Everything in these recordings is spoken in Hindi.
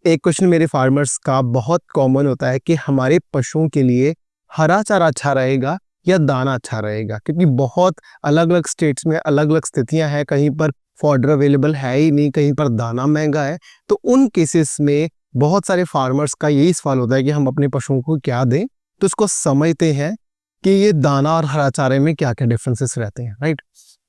एक क्वेश्चन मेरे फार्मर्स का बहुत कॉमन होता है कि हमारे पशुओं के लिए हरा चारा अच्छा रहेगा या दाना अच्छा रहेगा, क्योंकि बहुत अलग अलग स्टेट्स में अलग अलग स्थितियां हैं। कहीं पर फॉडर अवेलेबल है ही नहीं, कहीं पर दाना महंगा है। तो उन केसेस में बहुत सारे फार्मर्स का यही सवाल होता है कि हम अपने पशुओं को क्या दें। तो इसको समझते हैं कि ये दाना और हरा चारे में क्या क्या डिफरेंसेस रहते हैं, राइट।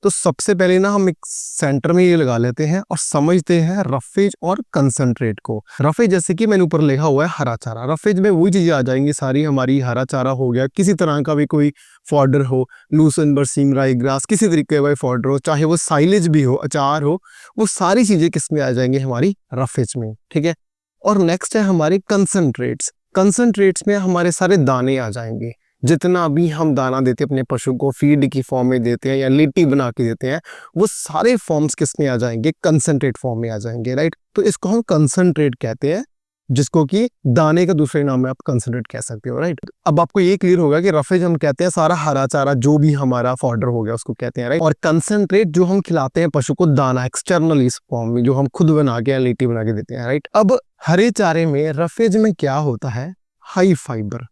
तो सबसे पहले ना हम एक सेंटर में ये लगा लेते हैं और समझते हैं रफेज और कंसंट्रेट को। रफेज जैसे कि मैंने ऊपर लिखा हुआ है हरा चारा, रफेज में वही चीजें आ जाएंगी सारी हमारी। हरा चारा हो गया, किसी तरह का भी कोई फॉडर हो, लूसन बरसीम राई ग्रास, किसी तरीके का फॉडर हो, चाहे वो साइलेज भी हो, अचार हो, वो सारी चीजें किस में आ जाएंगी, हमारी रफेज में, ठीक है। और नेक्स्ट है हमारे कंसंट्रेट्स। कंसंट्रेट्स में हमारे सारे दाने आ जाएंगे। जितना भी हम दाना देते हैं अपने पशु को, फीड की फॉर्म में देते हैं या लिट्टी बना के देते हैं, वो सारे फॉर्म्स किस में आ जाएंगे, कंसंट्रेट फॉर्म में आ जाएंगे, राइट। तो इसको हम कंसंट्रेट कहते हैं, जिसको कि दाने का दूसरे नाम में आप कंसंट्रेट कह सकते हो, राइट। अब आपको ये क्लियर होगा कि रफेज हम कहते हैं सारा हरा चारा जो भी हमारा फॉडर हो गया उसको कहते हैं, राइट। और कंसंट्रेट जो हम खिलाते हैं पशु को दाना एक्सटर्नल इस फॉर्म में, जो हम खुद बना के या लिट्टी बना के देते हैं, राइट। अब हरे चारे में रफेज में क्या होता है, हाई फाइबर।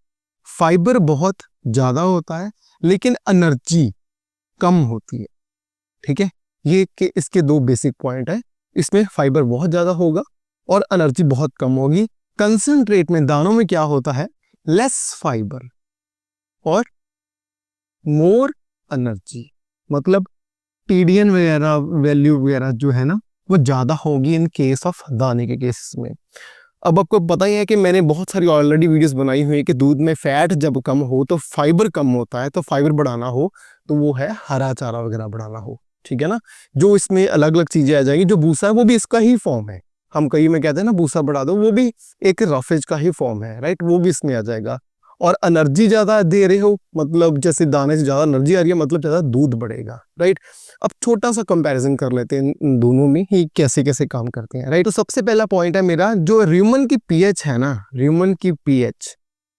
फाइबर बहुत ज्यादा होता है लेकिन एनर्जी कम होती है, ठीक है। ये कि इसके दो बेसिक पॉइंट है, इसमें फाइबर बहुत ज्यादा होगा और एनर्जी बहुत कम होगी। कंसंट्रेट में दानों में क्या होता है, लेस फाइबर और मोर एनर्जी, मतलब टीडीएन वगैरह वैल्यू वगैरह जो है ना वो ज्यादा होगी इन केस ऑफ दाने के केस में। अब आपको पता ही है कि मैंने बहुत सारी ऑलरेडी वीडियोस बनाई हुई है कि दूध में फैट जब कम हो तो फाइबर कम होता है। तो फाइबर बढ़ाना हो तो वो है हरा चारा वगैरह बढ़ाना हो, ठीक है ना। जो इसमें अलग अलग चीजें आ जाएंगी, जो भूसा है वो भी इसका ही फॉर्म है। हम कहीं में कहते हैं ना भूसा बढ़ा दो, वो भी एक रफेज का ही फॉर्म है, राइट, वो भी इसमें आ जाएगा। और एनर्जी ज्यादा दे रहे हो, मतलब जैसे दाने से ज्यादा एनर्जी आ रही है, मतलब ज्यादा दूध बढ़ेगा, राइट। अब छोटा सा कंपैरिजन कर लेते हैं इन दोनों में ही कैसे कैसे काम करते हैं, राइट। तो सबसे पहला पॉइंट है मेरा, जो र्यूमन की पीएच है ना, र्यूमन की पीएच,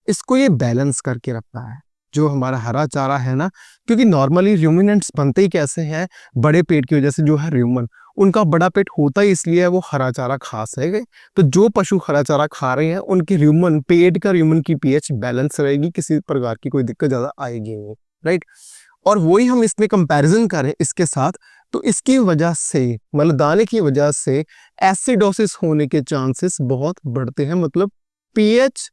इसको ये बैलेंस करके रखता है जो हमारा हरा चारा है ना। क्योंकि नॉर्मली र्यूमिनेंट्स बनते ही कैसे हैं, बड़े पेट की वजह से। जो है र्यूमन, उनका बड़ा पेट होता ही इसलिए है वो हरा चारा खा सके। तो जो पशु हरा चारा खा रहे हैं उनके र्यूमन पेट का, र्यूमन की पीएच बैलेंस रहेगी, किसी प्रकार की कोई दिक्कत ज्यादा आएगी नहीं, राइट। और वही हम इसमें कंपैरिजन करें इसके साथ, तो इसकी वजह से, मतलब दाने की वजह से एसिडोसिस होने के चांसेस बहुत बढ़ते हैं। मतलब पीएच,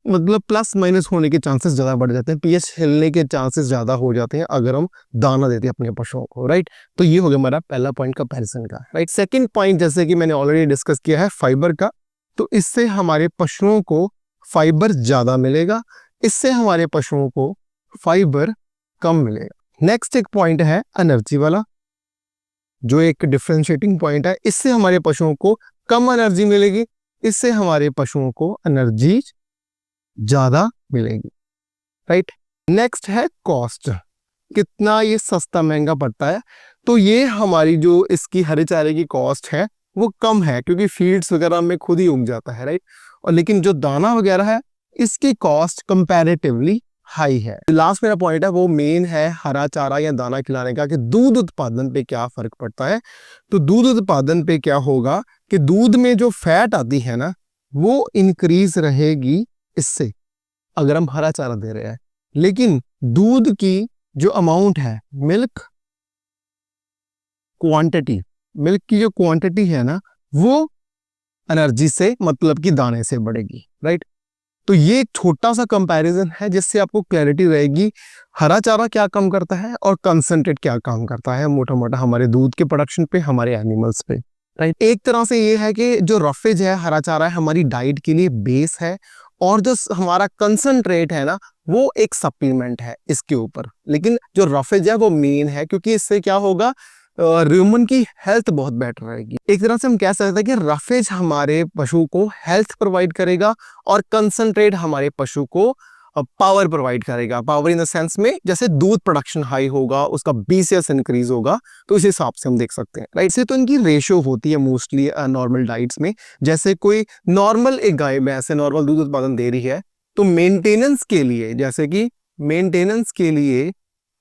मतलब प्लस माइनस होने के चांसेस ज्यादा बढ़ जाते हैं, पीएच हिलने के चांसेस ज्यादा हो जाते हैं अगर हम दाना देते हैं अपने पशुओं को, राइट। तो ये हो गया हमारा पहला पॉइंट कंपैरिजन का, राइट। सेकंड पॉइंट जैसे कि मैंने ऑलरेडी डिस्कस किया है फाइबर का, तो इससे हमारे पशुओं को फाइबर ज्यादा मिलेगा, इससे हमारे पशुओं को फाइबर कम मिलेगा। नेक्स्ट एक पॉइंट है एनर्जी वाला, जो एक डिफरेंशिएटिंग पॉइंट है। इससे हमारे पशुओं को कम एनर्जी मिलेगी, इससे हमारे पशुओं को एनर्जी ज्यादा मिलेगी, राइट। नेक्स्ट है कॉस्ट, कितना ये सस्ता महंगा पड़ता है। तो ये हमारी जो इसकी हरे चारे की कॉस्ट है वो कम है, क्योंकि फीड्स वगैरह में खुद ही उग जाता है, राइट। और लेकिन जो दाना वगैरह है इसकी कॉस्ट कंपैरेटिवली हाई है। लास्ट मेरा पॉइंट है वो मेन है हरा चारा या दाना खिलाने का, कि दूध उत्पादन पे क्या फर्क पड़ता है। तो दूध उत्पादन पे क्या होगा कि दूध में जो फैट आती है ना वो इंक्रीज रहेगी इससे, अगर हम हरा चारा दे रहे हैं। लेकिन दूध की जो अमाउंट है, मिल्क क्वांटिटी, मिल्क की जो क्वांटिटी है ना वो एनर्जी से, मतलब कि दाने से बढ़ेगी, राइट। तो ये एक छोटा सा कंपैरिजन है जिससे आपको क्लैरिटी रहेगी हरा चारा क्या काम करता है और कंसंट्रेट क्या काम करता है मोटा मोटा हमारे दूध के प्रोडक्शन पे, हमारे एनिमल्स पे, राइट। एक तरह से ये है कि जो रफेज है, हरा चारा है, हमारी डाइट के लिए बेस है, और जो हमारा कंसंट्रेट है ना वो एक सप्लीमेंट है इसके ऊपर। लेकिन जो रफेज है वो मेन है, क्योंकि इससे क्या होगा, ह्यूमन की हेल्थ बहुत बेटर रहेगी। एक तरह से हम कह सकते हैं कि रफेज हमारे पशु को हेल्थ प्रोवाइड करेगा और कंसंट्रेट हमारे पशु को पावर प्रोवाइड करेगा। पावर इन द सेंस में जैसे दूध प्रोडक्शन हाई होगा, उसका बीसीएस इंक्रीज होगा, तो इस हिसाब से हम देख सकते हैं, राइट। से तो इनकी रेशियो होती है मोस्टली नॉर्मल डाइट्स में। जैसे कोई नॉर्मल एक गाय भैंस है, नॉर्मल दूध उत्पादन दे रही है, तो मेंटेनेंस के लिए, जैसे कि मेंटेनेंस के लिए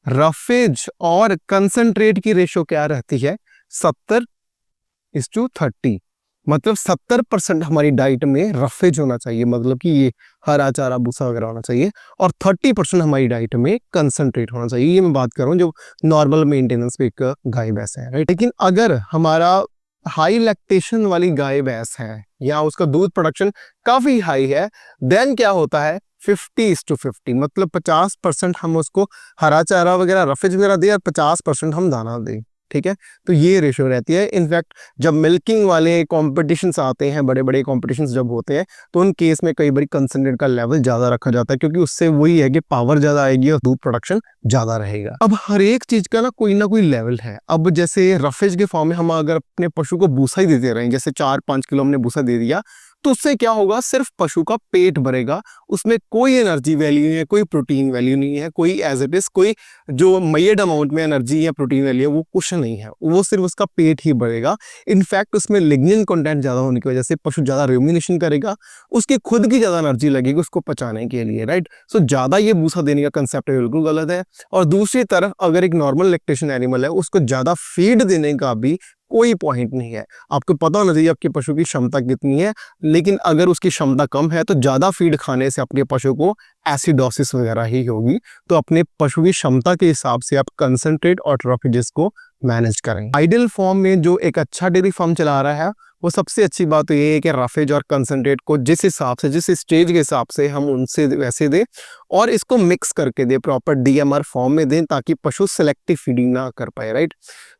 रफेज और कंसंट्रेट की रेशियो क्या रहती है, 70:30, मतलब 70% हमारी डाइट में रफेज होना चाहिए, मतलब कि ये हरा चारा भूसा वगैरह होना चाहिए, और 30% हमारी डाइट में कंसंट्रेट होना चाहिए। ये मैं बात कर रहा हूँ जो नॉर्मल मेंटेनेंस पे एक गाय भैंस है, राइट। लेकिन अगर हमारा हाई लैक्टेशन वाली गाय भैंस है या उसका दूध प्रोडक्शन काफी हाई है, देन क्या होता है 50:50, मतलब 50% हम उसको हरा चारा वगैरह रफेज वगैरह दे और 50% हम दाना दें, ठीक है। तो ये रेशियो रहती है। इनफैक्ट जब मिल्किंग वाले कॉम्पिटिशन्स आते हैं, बड़े बड़े कॉम्पिटिशन्स जब होते हैं, तो उन केस में कई बार कंसंट्रेट का लेवल ज्यादा रखा जाता है, क्योंकि उससे वही है कि पावर ज्यादा आएगी और दूध प्रोडक्शन ज्यादा रहेगा। अब हर एक चीज का ना कोई लेवल है। अब जैसे रफेज के फॉर्म में हम अगर अपने पशु को भूसा ही देते रहे, जैसे 4-5 किलो हमने भूसा दे दिया, तो उससे क्या होगा, सिर्फ पशु का पेट भरेगा, उसमें कोई एनर्जी वैल्यू नहीं है, कोई प्रोटीन वैल्यू नहीं है, कोई एज इट इज कोई जो मेड अमाउंट में एनर्जी या प्रोटीन वैल्यू है वो कुछ नहीं है, वो सिर्फ उसका पेट ही भरेगा। इनफैक्ट उसमें लिग्निन कंटेंट ज्यादा होने की वजह से पशु ज्यादा रूमिनेशन करेगा, उसकी खुद की ज्यादा एनर्जी लगेगी उसको पचाने के लिए, राइट। सो ज्यादा ये भूसा देने का कंसेप्ट बिल्कुल गलत है। और दूसरी तरफ अगर एक नॉर्मल लैक्टेशन एनिमल है, उसको ज्यादा फीड देने का भी कोई पॉइंट नहीं है। आपको पता होना चाहिए आपके पशु की क्षमता कितनी है, लेकिन अगर उसकी क्षमता कम है तो ज्यादा फीड खाने से अपने पशु को एसिडोसिस वगैरह ही होगी। तो अपने पशु की क्षमता के हिसाब से आप कंसंट्रेट और ट्रॉफिजेस को मैनेज करें। आइडियल फॉर्म में जो एक अच्छा डेयरी फार्म चला रहा है, वो सबसे अच्छी बात तो ये है कि रफेज और कंसंट्रेट को जिस हिसाब से, जिस स्टेज के हिसाब से हम उनसे वैसे दें, और इसको मिक्स करके दे, प्रॉपर डीएमआर फॉर्म में दें, ताकि पशु सेलेक्टिव फीडिंग ना कर पाए, राइट।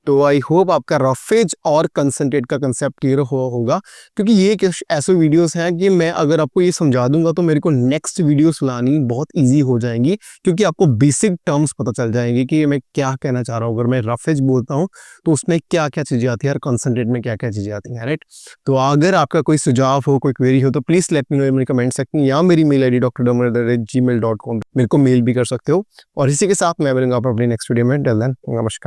तो आई होप आपका रफेज और कंसंट्रेट का कंसेप्ट क्लियर होगा, क्योंकि ये ऐसे वीडियोस हैं कि मैं अगर आपको ये समझा दूंगा तो मेरे को नेक्स्ट वीडियोस लानी बहुत इजी हो जाएंगी, क्योंकि आपको बेसिक टर्म्स पता चल जाएंगे कि मैं क्या कहना चाह रहा हूँ। अगर मैं रफेज बोलता हूँ तो उसमें क्या क्या चीजें आती है और कंसंट्रेट में क्या क्या चीजें आती हैं, राइट। तो अगर आपका कोई सुझाव हो, कोई क्वेरी हो, तो प्लीज लेट मी नो मेरे कमेंट सेक्शन, या मेरी मेल आईडी drdamoner@gmail.com मेरे को मेल भी कर सकते हो। और इसी के साथ मैं मिलूंगा अपनी नेक्स्ट वीडियो में। टिल देन, नमस्कार।